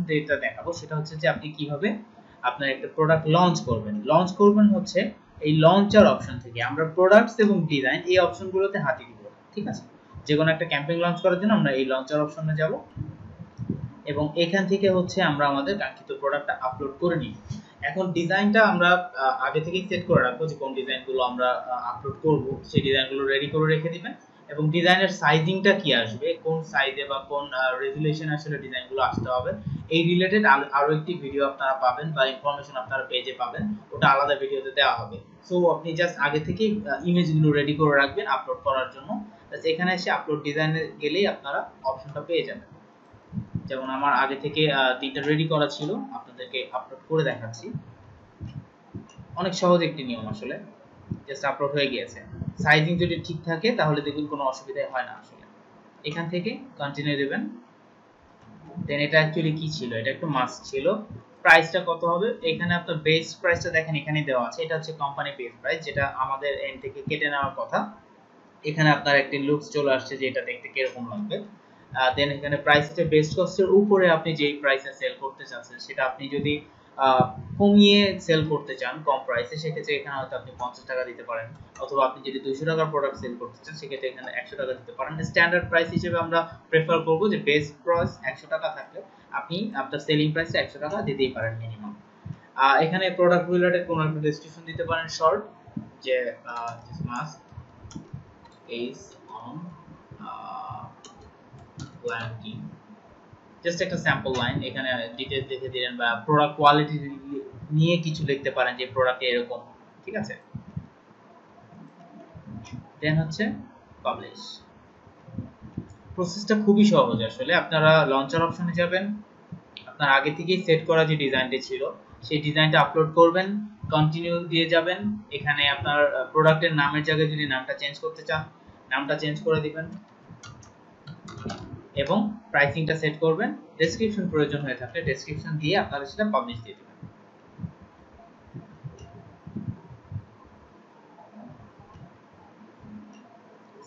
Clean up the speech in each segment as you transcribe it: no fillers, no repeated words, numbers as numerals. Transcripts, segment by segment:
যেটা দেখাবো সেটা হচ্ছে যে আপনি কিভাবে আপনার একটা প্রোডাক্ট লঞ্চ করবেন হচ্ছে এই লঞ্চার অপশন থেকে। আমরা প্রোডাক্টস এবং ডিজাইন এই অপশনগুলোতে হাতই দিব, ঠিক আছে। যে কোনো একটা ক্যাম্পেইন লঞ্চ করার জন্য আমরা এই লঞ্চার অপশনে যাব এবং এখান থেকে হচ্ছে আমরা আমাদের কাঙ্ক্ষিত প্রোডাক্টটা আপলোড করে নিব। এখন ডিজাইনটা আমরা আগে থেকেই সেট করে রাখবো যে কোন ডিজাইনগুলো আমরা আপলোড করব, সেই ডিজাইনগুলো রেডি করে রেখে দিবেন এবং ডিজাইনের সাইজিংটা কি আসবে, কোন সাইজে বা কোন রেজুলেশন আসলে ডিজাইনগুলো আসতে হবে, এই রিলেটেড আরো একটি ভিডিও আপনারা পাবেন বা ইনফরমেশন আপনারা পেজে পাবেন, ওটা আলাদা ভিডিওতে দেওয়া হবে। সো আপনি জাস্ট আগে থেকেই ইমেজগুলো রেডি করে রাখবেন আপলোড করার জন্য। এখানে এসে আপলোড ডিজাইনে গেলেই আপনারা অপশনটা পেয়ে যাবেন। যেমন আমার আগে থেকে তিনটা রেডি করা ছিল, আপনাদেরকে আপলোড করে দেখাচ্ছি। অনেক সহজ একটি নিয়ম, আসলে জাস্ট আপলোড হয়ে গিয়েছে। সাইজিং যদি ঠিক থাকে তাহলে দেখুন কোনো অসুবিধা হয় না আসলে। এখান থেকে কন্টিনিউ দিবেন। দেন এটা অ্যাকচুয়ালি কি ছিল, এটা একটু মাস্ক ছিল। প্রাইসটা কত হবে, এখানে আপনার বেস প্রাইসটা দেখেন এখানেই দেওয়া আছে। এটা হচ্ছে কোম্পানি বেস প্রাইস, যেটা আমাদের এন্ড থেকে কেটে নেওয়ার কথা। এখানে আপনার একটি লুকস চলে আসছে যে এটা দেখতে কিরকম লাগবে। দেন এখানে প্রাইসটা বেস্ট কস্টের উপরে আপনি যেই প্রাইসে সেল করতে চাচ্ছেন সেটা আপনি যদি কমিয়ে সেল করতে চান কম প্রাইসে, সেক্ষেত্রে এখানে হয়তো আপনি 50 টাকা দিতে পারেন, অথবা আপনি যদি 200 টাকার প্রোডাক্ট সেল করতে চান সেক্ষেত্রে এখানে 100 টাকা দিতে পারেন। স্ট্যান্ডার্ড প্রাইস হিসেবে আমরা প্রেফার করব যে বেস্ট প্রাইস 100 টাকা থাকলে আপনি আপনার সেলিং প্রাইসে 100 টাকা দিতেই পারেন মিনিমাম। এখানে প্রোডাক্ট রিলেটেড কোনো একটা ডেসক্রিপশন দিতে পারেন শর্ট, যে this mask is on planting, just একটা স্যাম্পল লাইন, এখানে ডিটেইলস লিখে দিলেন বা প্রোডাক্ট কোয়ালিটি নিয়ে কিছু লিখতে পারেন যে প্রোডাক্ট এরকম, ঠিক আছে। দেন হচ্ছে পাবলিশ। প্রসেসটা খুবই সহজ আসলে। আপনারা লঞ্চার অপশনে যাবেন, আপনার আগে থেকেই সেট করা যে ডিজাইনটা ছিল সেই ডিজাইনটা আপলোড করবেন, কন্টিনিউ দিয়ে যাবেন। এখানে আপনার প্রোডাক্টের নামের জায়গায় যদি নামটা চেঞ্জ করতে চান নামটা চেঞ্জ করে দিবেন এবং প্রাইসিংটা সেট করবেন। ডেসক্রিপশন প্রয়োজন হয়ে থাকলে ডেসক্রিপশন দিয়ে আপনারা সেটা পাবলিশ দিয়ে দিবেন।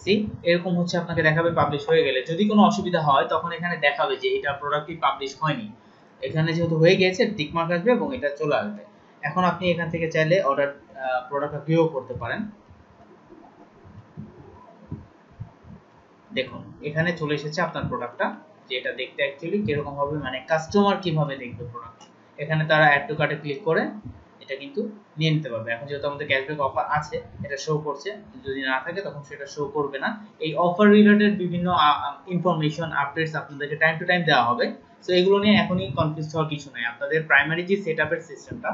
সি এরকম হচ্ছে আপনাকে দেখাবে পাবলিশ হয়ে গেলে। যদি কোনো অসুবিধা হয় তখন এখানে দেখাবে যে এটা প্রোডাক্টই পাবলিশ হয়নি। এখানে যেহেতু হয়ে গিয়েছে টিক মার্ক আসবে এবং এটা চলে আসবে। এখন আপনি এখান থেকে চাইলে অর্ডার প্রোডাক্টটা ভিউ করতে পারেন। দেখুন এখানে চলে এসেছে আপনার প্রোডাক্টটা, যে এটা দেখতে অ্যাকচুয়ালি কিরকম হবে, মানে কাস্টমার কিভাবে দেখবে প্রোডাক্ট। এখানে তারা অ্যাড টু কার্টে ক্লিক করে এটা কিন্তু নিয়ে নিতে পারবে। এখন যেহেতু আমাদের ক্যাশব্যাক অফার আছে এটা শো করছে, যদি না থাকে তখন সেটা শো করবে না। এই অফার রিলেটেড বিভিন্ন ইনফরমেশন আপডেটস আপনাদেরকে টাইম টু টাইম দেওয়া হবে। সো এগুলো নিয়ে এখনই কনফিউজ হওয়ার কিছু নাই। আপনাদের প্রাইমারি যে সেটআপের সিস্টেমটা,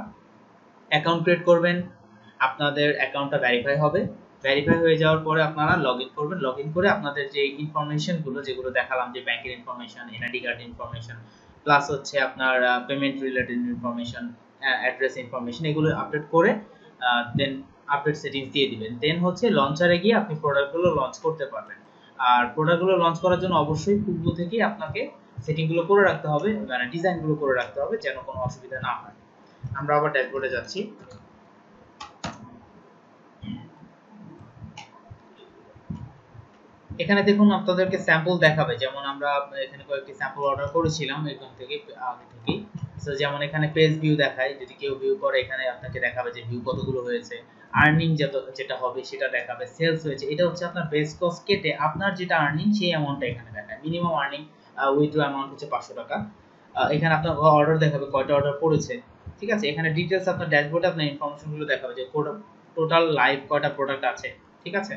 অ্যাকাউন্ট ক্রিয়েট করবেন, আপনাদের অ্যাকাউন্টটা ভেরিফাই হবে, ভেরিফাই হয়ে যাওয়ার পরে আপনারা লগইন করবেন। লগইন করে আপনাদের যে ইনফরমেশনগুলো যেগুলো দেখালাম, যে ব্যাংকের information, NID card information, plus হচ্ছে আপনার payment related information, address information, এগুলো আপডেট করে দেন আপডেট সেটিংস দিয়ে দিবেন। দেন হচ্ছে লঞ্চারে গিয়ে আপনি প্রোডাক্টগুলো লঞ্চ করতে পারবেন। আর প্রোডাক্টগুলো লঞ্চ করার জন্য অবশ্যই পূর্ব থেকেই আপনাকে সেটিংগুলো করে রাখতে হবে, মানে ডিজাইনগুলো করে রাখতে হবে যেন কোনো অসুবিধা না হয়। আমরা আবার ড্যাশবোর্ডে যাচ্ছি। এখানে দেখুন আপনাদেরকে স্যাম্পল দেখাবে, যেমন আমরা এখানে কয়েকটি স্যাম্পল অর্ডার করেছিলাম এখান থেকে আগে থেকেই। সো যেমন এখানে পেজ ভিউ দেখায়, যদি কেউ ভিউ করে এখানে আপনাকে দেখাবে যে ভিউ কতগুলো হয়েছে, আর্নিং যেটা হবে সেটা দেখাবে, সেলস হয়েছে, এটা হচ্ছে আপনার বেস কস্ট কেটে আপনার যেটা আর্নিং সেই অ্যামাউন্টটা এখানে দেখায়। মিনিমাম আর্নিং উইথড্র অ্যামাউন্ট হচ্ছে 500 টাকা। এখানে আপনার অর্ডার দেখাবে কয়টা অর্ডার পড়েছে, ঠিক আছে। এখানে ডিটেইলস আপনার ড্যাশবোর্ডে আপনার ইনফরমেশনগুলো দেখাবে যে টোটাল লাইভ কয়টা প্রোডাক্ট আছে, ঠিক আছে।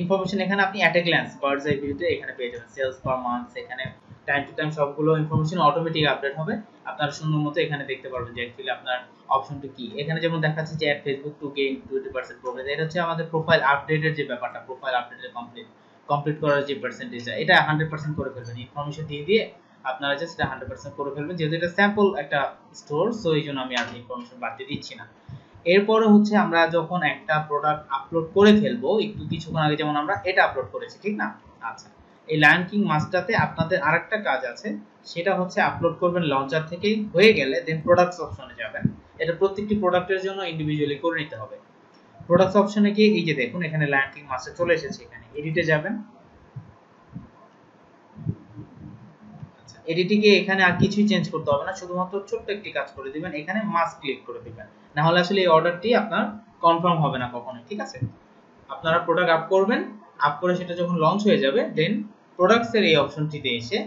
ইনফরমেশন এখানে আপনি at a glance birds I ভিউতে এখানে পেয়ে যাবেন। সেলস পার মান্থ, এখানে টাইম টু টাইম সবগুলো ইনফরমেশন অটোমেটিক আপডেট হবে। আপনারা সুন্দর মতো এখানে দেখতে পারবেন যে অ্যাকচুয়ালি আপনার অপশনটা কি। এখানে যেমন দেখাচ্ছে যে ad Facebook to gain 20% progress, এটা হচ্ছে আমাদের প্রোফাইল আপডেটের যে ব্যাপারটা, প্রোফাইল আপডেটের কমপ্লিট করার যে পার্সেন্টেজ, এটা 100% করে ফেলবেন। ইনফরমেশন দিয়ে দিয়ে আপনারা জাস্ট 100% করে ফেলবেন। যেহেতু এটা স্যাম্পল একটা স্টোর, সো এই জন্য আমি আর ইনফরমেশন বাড়তে দিচ্ছি না। এরপরে হচ্ছে আমরা যখন একটা প্রোডাক্ট আপলোড করে ফেলবো, একটু কিছুক্ষণ আগে যেমন আমরা এটা আপলোড করেছি, ঠিক না? আচ্ছা, এই লায়ন কিং মাস্কটাতে আপনাদের আরেকটা কাজ আছে, সেটা হচ্ছে আপলোড করবেন লঞ্চার থেকে, হয়ে গেলে দেন প্রোডাক্টস অপশনে যাবেন। এটা প্রত্যেকটি প্রোডাক্টের জন্য ইন্ডিভিজুয়ালি করে নিতে হবে। প্রোডাক্টস অপশনে গিয়ে এই যে দেখুন এখানে লায়ন কিং মাস্কটা চলে এসেছে, এখানে এডিটে যাবেন। আচ্ছা, এডিটিংয়ে এখানে আর কিছুই চেঞ্জ করতে হবে না, শুধুমাত্র ছোট্ট একটি কাজ করে দিবেন, এখানে মাস্ট ক্লিক করে দিবেন, না হলে আসলে এই অর্ডারটি আপনার কনফার্ম হবে না কখনোই। ঠিক আছে, আপনারা প্রোডাক্ট আপ করবেন, আপ করে সেটা যখন লঞ্চ হয়ে যাবে দেন প্রোডাক্টস এর এই অপশনটিতে এসে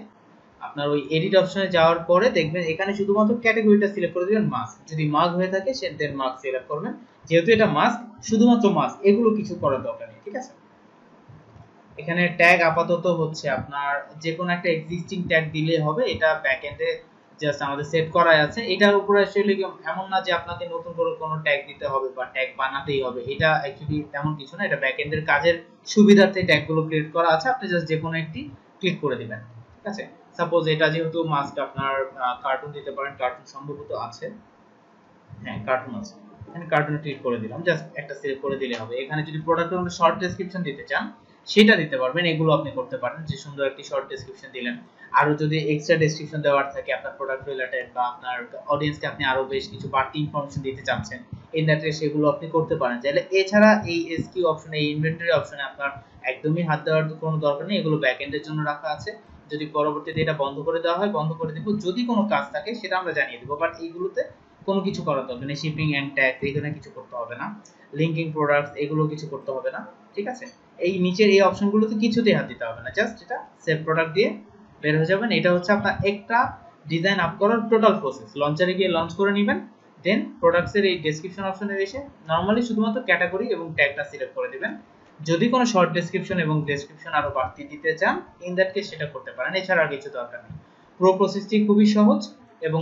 আপনার ওই এডিট অপশনে যাওয়ার পরে দেখবেন এখানে শুধুমাত্র ক্যাটাগরিটা সিলেক্ট করে দিবেন মাস্ক, যদি মাস্ক হয়ে থাকে দেন মাস্ক সিলেক্ট করবেন, যেহেতু এটা মাস্ক শুধুমাত্র মাস্ক, এগুলো কিছু করার দরকার নেই। ঠিক আছে, এখানে ট্যাগ আপাতত হচ্ছে আপনার যে কোনো একটা এক্সিস্টিং ট্যাগ দিলে হবে, এটা ব্যাকএন্ডে জাস্ট আমাদের সেট করাই আছে, এটার উপরে আসলে এমন না যে আপনাকে নতুন করে কোনো ট্যাগ দিতে হবে বা ট্যাগ বানাতেই হবে, এটা অ্যাকচুয়ালি তেমন কিছু না, এটা ব্যাকএন্ডের কাজের সুবিধার্থে ট্যাগগুলো ক্রিয়েট করা আছে, আপনি জাস্ট যে কোনো একটি ক্লিক করে দিবেন। ঠিক আছে, সাপোজ এটা যেহেতু মাস্ক আপনার কার্টুন দিতে পারেন, কার্টুন সম্ভবত আছে, হ্যাঁ কার্টুন আছে, এখানে কার্টুন ক্লিক করে দিলাম, জাস্ট একটা সিলেক্ট করে দিলে হবে। এখানে যদি প্রোডাক্টের মধ্যে শর্ট ডেসক্রিপশন দিতে চান সেটা দিতে পারবেন, এগুলো আপনি করতে পারেন, যে সুন্দর একটি শর্ট ডেসক্রিপশন দিলেন, আরো যদি এক্সট্রা ডেসক্রিপশন দেওয়ার থাকে আপনার প্রোডাক্ট রিলেটেড বা আপনার অডিয়েন্সকে আপনি আরো বেশ কিছু বাড়তি ইনফরমেশন দিতে চাচ্ছেন ইন দ্যাট কেস সেগুলো আপনি করতে পারেন চাইলে। এছাড়া এই এসকিউ অপশনে, এই ইনভেন্টরি অপশনে আপনার একদমই হাত দেওয়ার কোনো দরকার নেই, এগুলো ব্যাকএন্ডের জন্য রাখা আছে, যদি পরবর্তীতে এটা বন্ধ করে দেওয়া হয় বন্ধ করে দিব, যদি কোনো কাজ থাকে সেটা আমরা জানিয়ে দেবো, বাট এইগুলোতে কোনো কিছু করার দরকার নেই, শিপিং এন্ড ট্যাগ এখানে কিছু করতে হবে না, লিংকিং প্রোডাক্টস এগুলো কিছু করতে হবে না। ঠিক আছে, এই নিচের এই অপশনগুলোতে কিছুতেই হাত দিতে হবে না, জাস্ট এটা সেভ প্রোডাক্ট দিয়ে বের হয়ে যাবেন। এটা হচ্ছে আপনার একটা ডিজাইন আপ করার টোটাল প্রসেস, লঞ্চারে গিয়ে লঞ্চ করে নেবেন, দেন প্রোডাক্টস এর এই ডেসক্রিপশন অপশনে এসে নরমালি শুধুমাত্র ক্যাটাগরি এবং ট্যাগটা সিলেক্ট করে দিবেন, যদি কোনো শর্ট ডেসক্রিপশন এবং ডেসক্রিপশন আরো বাড়তি দিতে চান ইন দ্যাট কেস সেটা করতে পারেন, এছাড়া আর কিছু দরকার নেই। পুরো প্রসেসটি খুবই সহজ এবং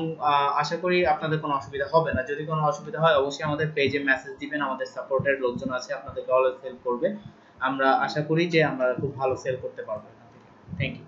আশা করি আপনাদের কোনো অসুবিধা হবে না, যদি কোনো অসুবিধা হয় অবশ্যই আমাদের পেজে মেসেজ দিবেন, আমাদের সাপোর্টের লোকজন আছে আপনাদেরকে অলওয়েজ হেল্প করবে, আমরা আশা করি যে আমরা খুব ভালো সেল করতে পারবো। Thank you.